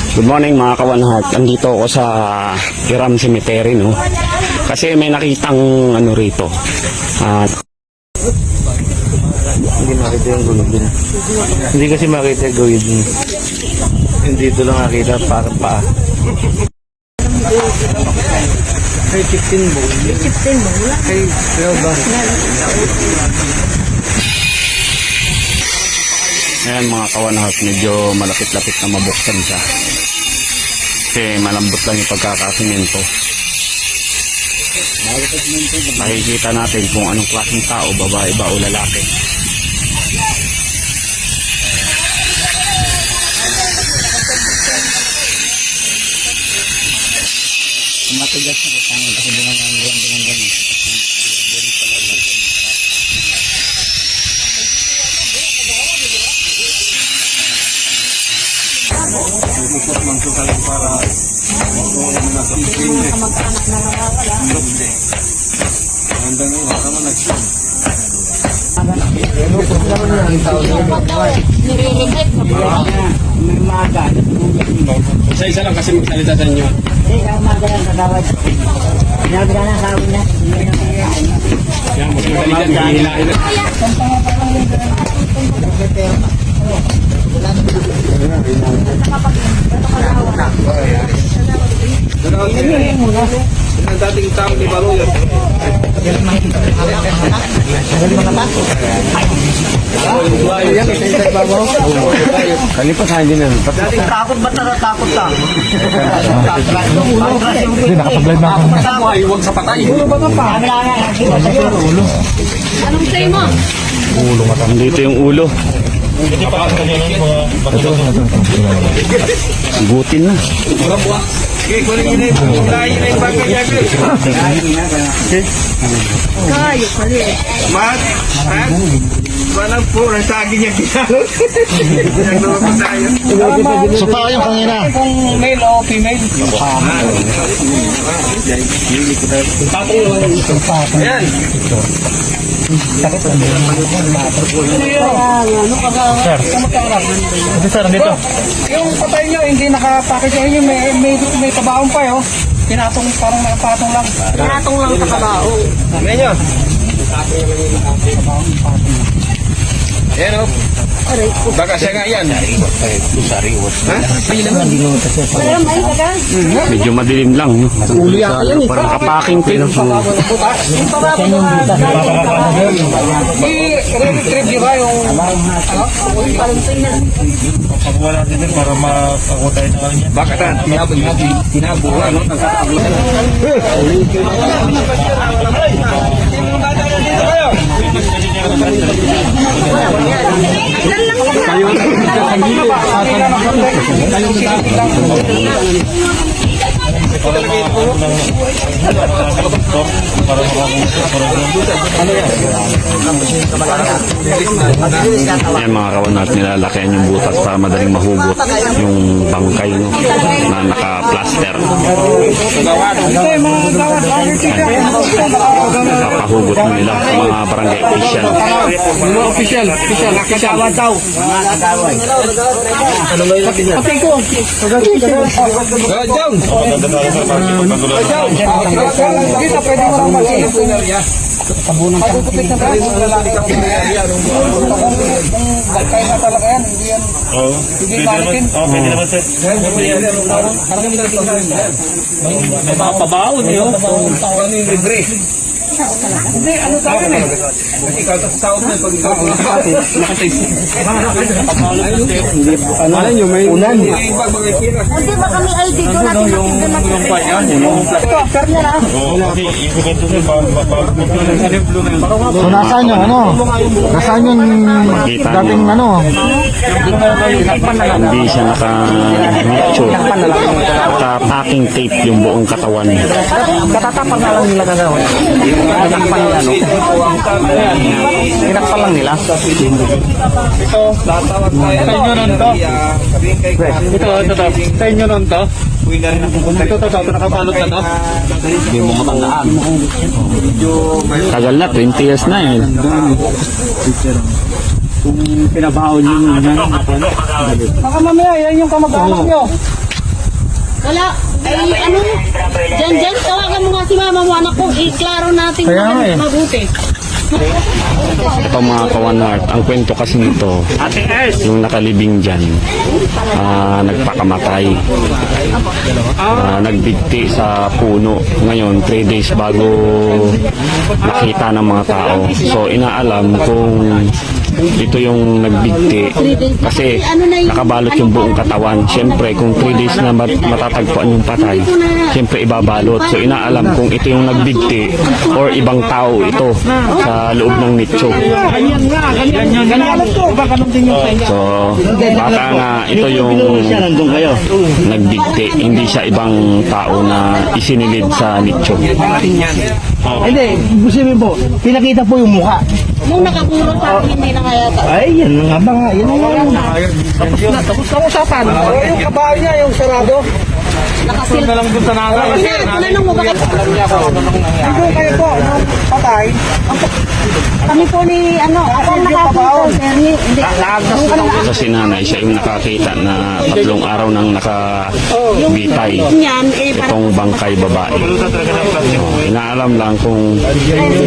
Good morning mga kawanhart. Andito ako sa Iram Cemetery, no? Kasi may nakitang ano rito. Hindi makita yung gulog din. Hindi kasi makita yung gulog din. Hindi ito lang nakita, parang paa. Ay, 15 bowl. 15 bowl? Ay, 12 ba? Ayan mga kawanhart, medyo malapit-lapit na mabuksan siya. Kasi malambot lang yung pagkakasimento. Makikita natin kung anong klaseng tao, babae ba o lalaki. Matigas na kasama kasi dinangang ganyan. Bukot man ito talaga para nasa piling. Hanggang ngayon, wala naman nag-shoot. Isa-isa lang kasi magsalita sa inyo. Yan, magsalita dyan, hihilahin na. Ang dating tao ni Baroy. Kalipas hindi na. Dating takot ba takot lang? Hindi, nakapablay na ako. Huwag sa patay. Anong say mo? Ulo nga. Dito yung ulo. Gutin na. Okay, kunin yun yung lahi na yung bagay niya. Kayo pali. Mat? Walang po, nasagi niya kinalo. Nagnawa po tayo. So pa yung kanina. Kung male o female? Ayan. Sir, dito. Yung patay nyo, hindi nakapakit sa inyo, may kabaong pa yun. Pinatong, parang nakapatong lang. Pinatong lang sa kabao. Amen nyo. Ayan o. Baka siya nga yan. Pero may taga. Medyo madilim lang, no? Parang nakapaking pin. I-retrieve nyo ba yung... Wala din para makakutay na kanya. Baka tan, tinabuha, no? Ayan mga kawanhart, nilalakihan yung butas para madaling mahugot yung bangkay, no? Na naka-plaster. Napahugot na nila mga barangay official. Kasawad daw. Patay ko. John! Dito pwede mo lang mag-iip. Pagkukupit na tayo. Lalaki ka pinayari. Kung bagkay na talaga yan, hindi yan. Hindi balikin. Pwede naman sir. Pabaon yun. Ano yung libre? Hindi, ano tayo eh. Ikaw sa south na pag ikaw Ano nyo, may ulan. Hindi ba kami ID doon natin Yung pa yan. ito, after niya na. Okay, ikukwento nyo So nasaan yung ano? Nasaan yung Kita dating nyo. ano? Hindi siya naka-picture. Naka-packing tape yung buong katawan. Katatapan na lang nila gagawin. Tinakpan nila, no? Tinakpan lang nila. ito, tatawag tayo. Sa inyo nun to? Ito. Sa inyo nun to? Ito, nakabalot na to? Hindi mo matandaan. Tagal na, 20 years na eh. Kung pinabaon nyo nyo yan. Baka mamaya, yan yung kamag-anak nyo. Wala. Ay, ano? Diyan, tawagan mo nga si mama mo, anak ko. Iklaro natin mabuti. Ito mga kawanart, ang kwento kasi nito, yung nakalibing dyan, nagpakamatay. Nagbigti sa puno. Ngayon, 3 days bago nakita ng mga tao. So, inaalam kung ito yung nagbigti kasi nakabalot yung buong katawan. Siyempre, kung 3 days na matatagpuan yung patay, siyempre ibabalot. So, inaalam kung ito yung nagbigti or ibang tao ito sa loob ng nicho. So, baka nga ito yung nagbigti, hindi siya ibang tao na isinilid sa nicho. Hindi, sabihin po, pinakita po yung mukha. Nung nakakulong sa akin, hindi na kaya ta. Ay, yan nga ba nga, yan nga yun. Tapos na usapan. Yung kabahay niya, yung sarado. Nakasil. na lang dun sa nanay. Tinanong mo bakit? Hindi kayo po, yung patay. Kami po ni, ako ang nakakulong, sir. Hindi. So, si nanay, siya yung nakakita na 3 araw nang nakabitay. Yan, parang Itong bangkay babae. Inaalam lang kung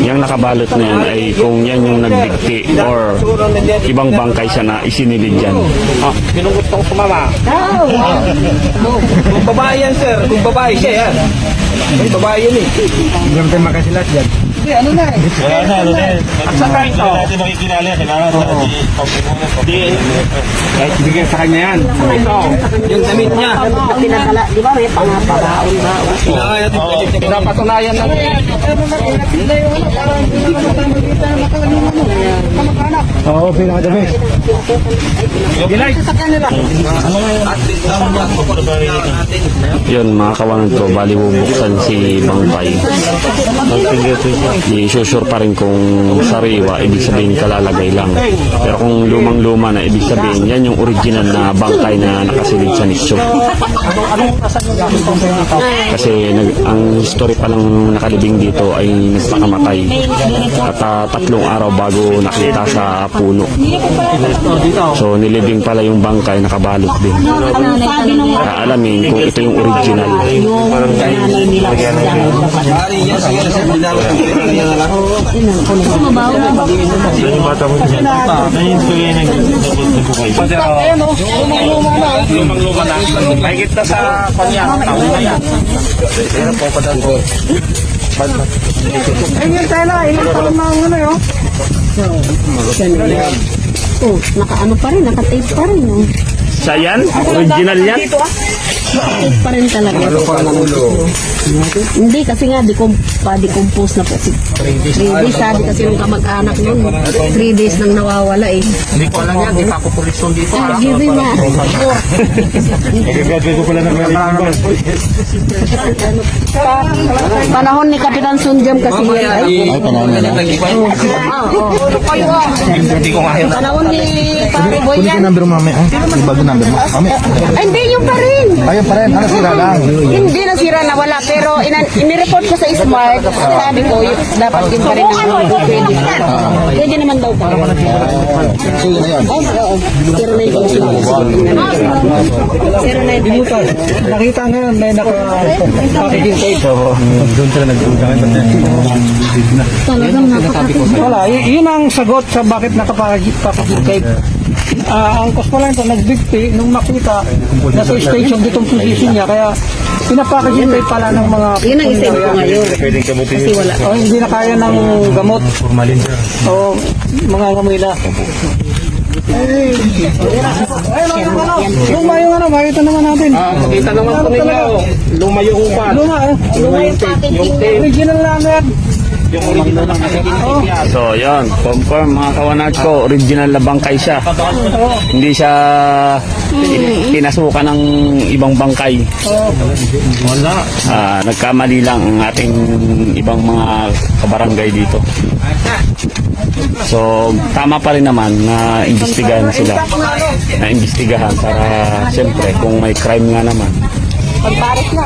yung nakabalot na yan ay kung yan yung nagbigti or ibang bangkay siya na isinilid dyan. Pinugot ko sa mama. Kung babae yan, sir. Kung babae siya yan. May babae yun eh. Hindi naman tayo makasilat yan. Hindi, ano na eh. At saka ito. Hindi makikilala. Kailangan kahit bigyan sa kanya yan. Ito. Yung damit niya. pinadala, di ba may pangaparaon ba? Kailangan natin pinapatunayan lang. Oo, pinakadami. Gilay. Yun mga kawangan ko, bali bubuksan si Bangkay. I-sure pa rin kung sariwa, ibig sabihin kalalagay lang. Pero kung lumang-luma na, ibig sabihin yan yung original na bangkay na nakasilid sa nicho. Kasi ang history pa lang nakalibing dito ay nagpakamatay. At 3 araw bago nakita sa puno. So nilibing pala yung bangkay, nakabalot din. Alamin kung ito yung original. Lumang-luma na. Mahigit na sa kanya. Taon na yan. Ayun yung tela, ilang taon na ang ano yun. Oh, naka-ano pa rin, naka-tape pa rin. Oh. Sa yan? Original yan? Naka-tape pa rin talaga. Hindi, kasi nga, decompose na po. 3 days, sabi kasi yung kamag-anak nun. 3 days nang nawawala eh. Hindi ko alam yan. Hindi pa ako pulisyon dito. Give na. Nag-graduate ko pala ng Panahon ni Kapitan Sunjam kasi yan. Ay, panahon na lang. Hindi ko kaya. Panahon ni Pare Boy Kunin yan. ka number mo mamaya. Yung bago number mo. Mamaya. Ay, hindi yung pa rin. Ayun pa rin. Ano sira lang? Hindi nasira na wala. Pero inireport ko sa Smart. Sabi ko, dapat yun pa rin ang pwede. Pwede naman daw pa. So yun na yun. Oo. 09. Nakita ngayon, may naka-packaging tape. Doon sila nagduda. Talagang napakatid. Wala, yun ang sagot sa bakit naka-packaging tape. Ang cause pala ito, nagbigti nung makita nasa stage yung ditong position niya, kaya pinapackaging tape pala ng mga Yun ang isip ko ngayon. Kasi wala. hindi na kaya ng gamot. O mga ngamila. Luma yung ano, makita naman natin. Makita naman po ninyo. Lumayo ko pa. Luma eh. Luma yung packaging. Original lang yan. Yung original ng packaging yan. So yan, confirm mga kawanat ko, original na bangkay siya. Hindi siya pinasukan ng ibang bangkay. Wala. Nagkamali lang ang ating ibang mga kabarangay dito. So, tama pa rin naman na imbestigahan sila. Na imbestigahan para siyempre kung may crime nga naman. Pagbarit na.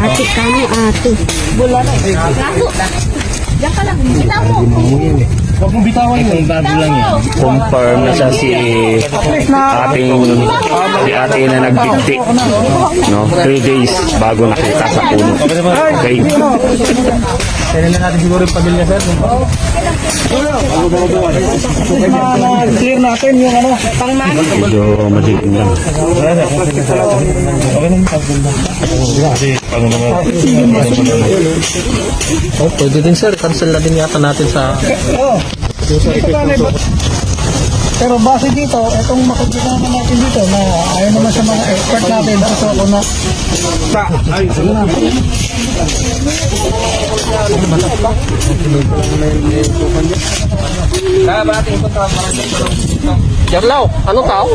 Ate ka na, ate. Bula na. Gato. Diyan ka lang. Sila mo. Huwag mong bitawan yun. confirm na siya si ating na nagbigti. No? 3 days bago nakita sa puno. Okay. Kaya na natin siguro yung pamilya, sir. Clear natin yung ano. Medyo madilim lang. Oh, pwede din, sir. Cancel na din yata natin sa... Pero base dito, itong makikita naman natin dito na ayaw naman sa mga expert natin. So ako na. Jarlaw, ano tao?